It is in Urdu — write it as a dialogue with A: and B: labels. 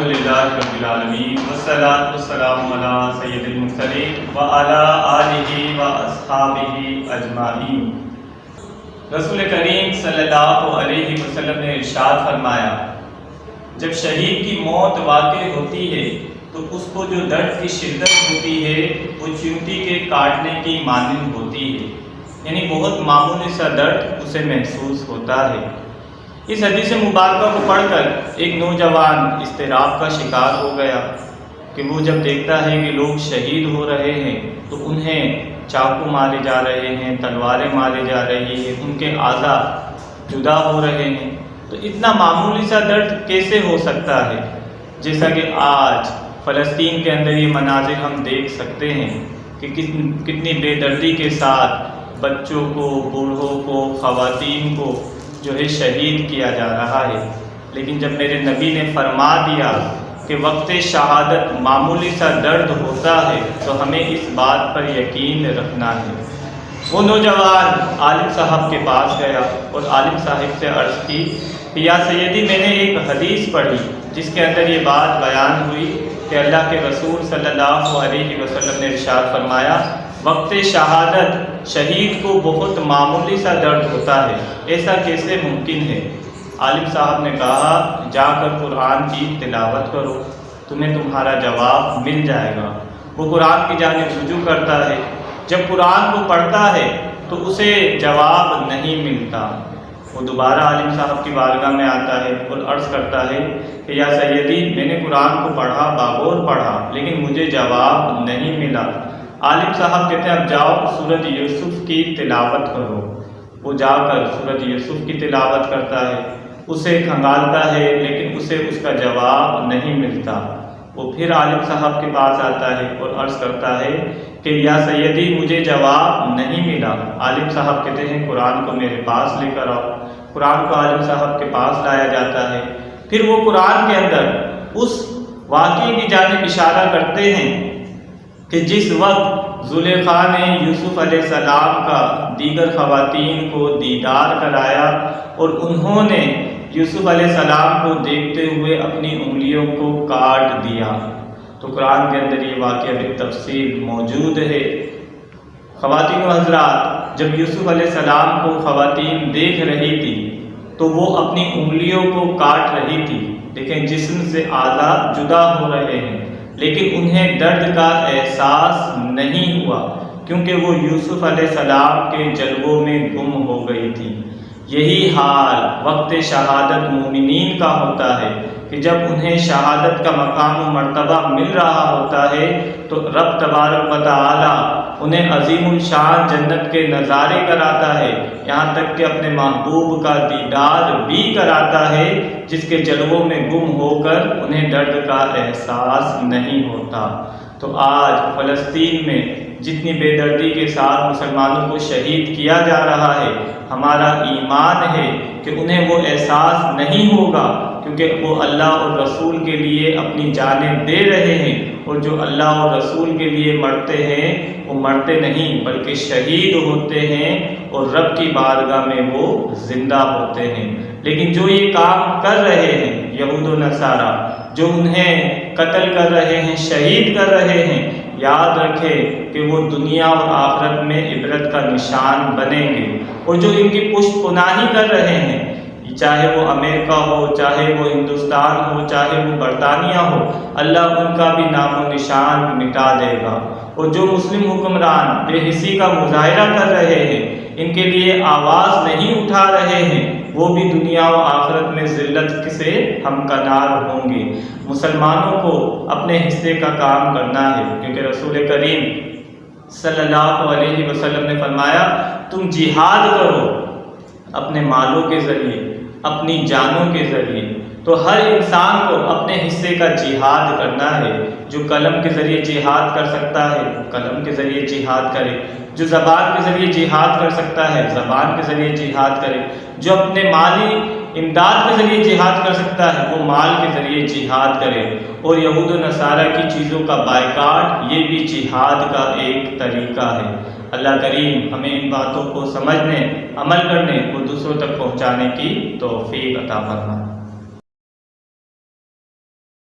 A: الحمدللہ رب العالمین والصلاۃ والسلام علی سید المرسلین وعلی آلہ واصحابہ اجمعین۔ رسول کریم صلی اللہ علیہ وسلم نے ارشاد فرمایا، جب شہید کی موت واقع ہوتی ہے تو اس کو جو درد کی شدت ہوتی ہے وہ چیونٹی کے کاٹنے کی مانند ہوتی ہے، یعنی بہت معمولی سا درد اسے محسوس ہوتا ہے۔ اس حدیث مبارکہ کو پڑھ کر ایک نوجوان اضطراب کا شکار ہو گیا کہ وہ جب دیکھتا ہے کہ لوگ شہید ہو رہے ہیں تو انہیں چاقو مارے جا رہے ہیں، تلواریں مارے جا رہی ہیں، ان کے اعضاء جدا ہو رہے ہیں، تو اتنا معمولی سا درد کیسے ہو سکتا ہے؟ جیسا کہ آج فلسطین کے اندر یہ مناظر ہم دیکھ سکتے ہیں کہ کتنی بے دردی کے ساتھ بچوں کو، بوڑھوں کو، خواتین کو جو ہے شہید کیا جا رہا ہے۔ لیکن جب میرے نبی نے فرما دیا کہ وقت شہادت معمولی سا درد ہوتا ہے تو ہمیں اس بات پر یقین رکھنا ہے۔ وہ نوجوان عالم صاحب کے پاس گیا اور عالم صاحب سے عرض کی کہ یا سیدی، میں نے ایک حدیث پڑھی جس کے اندر یہ بات بیان ہوئی کہ اللہ کے رسول صلی اللہ علیہ وسلم نے ارشاد فرمایا، وقت شہادت شہید کو بہت معمولی سا درد ہوتا ہے، ایسا کیسے ممکن ہے؟ عالم صاحب نے کہا، جا کر قرآن کی تلاوت کرو، تمہیں تمہارا جواب مل جائے گا۔ وہ قرآن کی جانب رجوع کرتا ہے، جب قرآن کو پڑھتا ہے تو اسے جواب نہیں ملتا۔ وہ دوبارہ عالم صاحب کی بارگاہ میں آتا ہے اور عرض کرتا ہے کہ یا سیدی، میں نے قرآن کو پڑھا، باغور پڑھا، لیکن مجھے جواب نہیں ملا۔ عالم صاحب کہتے ہیں اب جاؤ سورۃ یوسف کی تلاوت کرو۔ وہ جا کر سورۃ یوسف کی تلاوت کرتا ہے، اسے کھنگالتا ہے لیکن اسے اس کا جواب نہیں ملتا۔ وہ پھر عالم صاحب کے پاس آتا ہے اور عرض کرتا ہے کہ یا سیدی، مجھے جواب نہیں ملا۔ عالم صاحب کہتے ہیں قرآن کو میرے پاس لے کر آؤ۔ قرآن کو عالم صاحب کے پاس لایا جاتا ہے، پھر وہ قرآن کے اندر اس واقعے کی جانب اشارہ کرتے ہیں کہ جس وقت زلیخا نے یوسف علیہ السلام کا دیگر خواتین کو دیدار کرایا اور انہوں نے یوسف علیہ السلام کو دیکھتے ہوئے اپنی انگلیوں کو کاٹ دیا، تو قرآن کے اندر یہ واقعہ بالتفصیل موجود ہے۔ خواتین و حضرات، جب یوسف علیہ السلام کو خواتین دیکھ رہی تھی تو وہ اپنی انگلیوں کو کاٹ رہی تھی، لیکن جسم سے اعضاء جدا ہو رہے ہیں، لیکن انہیں درد کا احساس نہیں ہوا کیونکہ وہ یوسف علیہ السلام کے جلووں میں گم ہو گئی تھی۔ یہی حال وقت شہادت مومنین کا ہوتا ہے کہ جب انہیں شہادت کا مقام و مرتبہ مل رہا ہوتا ہے تو رب تبارک و تعالی انہیں عظیم الشان جنت کے نظارے کراتا ہے، یہاں تک کہ اپنے محبوب کا دیدار بھی کراتا ہے جس کے جلووں میں گم ہو کر انہیں درد کا احساس نہیں ہوتا۔ تو آج فلسطین میں جتنی بے دردی کے ساتھ مسلمانوں کو شہید کیا جا رہا ہے، ہمارا ایمان ہے کہ انہیں وہ احساس نہیں ہوگا کیونکہ وہ اللہ اور رسول کے لیے اپنی جانیں دے رہے ہیں، اور جو اللہ اور رسول کے لیے مرتے ہیں وہ مرتے نہیں بلکہ شہید ہوتے ہیں اور رب کی بارگاہ میں وہ زندہ ہوتے ہیں۔ لیکن جو یہ کام کر رہے ہیں یہود و نصارہ، جو انہیں قتل کر رہے ہیں، شہید کر رہے ہیں، یاد رکھیں کہ وہ دنیا اور آخرت میں عبرت کا نشان بنیں گے، اور جو ان کی پشت پناہی کر رہے ہیں، چاہے وہ امریکہ ہو، چاہے وہ ہندوستان ہو، چاہے وہ برطانیہ ہو، اللہ ان کا بھی نام و نشان مٹا دے گا۔ اور جو مسلم حکمران بے حسی کا مظاہرہ کر رہے ہیں، ان کے لیے آواز نہیں اٹھا رہے ہیں، وہ بھی دنیا و آخرت میں ذلت سے ہمکنار ہوں گے۔ مسلمانوں کو اپنے حصے کا کام کرنا ہے کیونکہ رسول کریم صلی اللہ علیہ وسلم نے فرمایا، تم جہاد کرو اپنے مالوں کے ذریعے، اپنی جانوں کے ذریعے۔ تو ہر انسان کو اپنے حصے کا جہاد کرنا ہے۔ جو قلم کے ذریعے جہاد کر سکتا ہے قلم کے ذریعے جہاد کرے، جو زبان کے ذریعے جہاد کر سکتا ہے زبان کے ذریعے جہاد کرے، جو اپنے مالی امداد کے ذریعے جہاد کر سکتا ہے وہ مال کے ذریعے جہاد کرے۔ اور یہود و نصارہ کی چیزوں کا بائیکاٹ یہ بھی جہاد کا ایک طریقہ ہے۔ اللہ کریم ہمیں ان باتوں کو سمجھنے، عمل کرنے اور دوسروں تک پہنچانے کی توفیق عطا فرمائے۔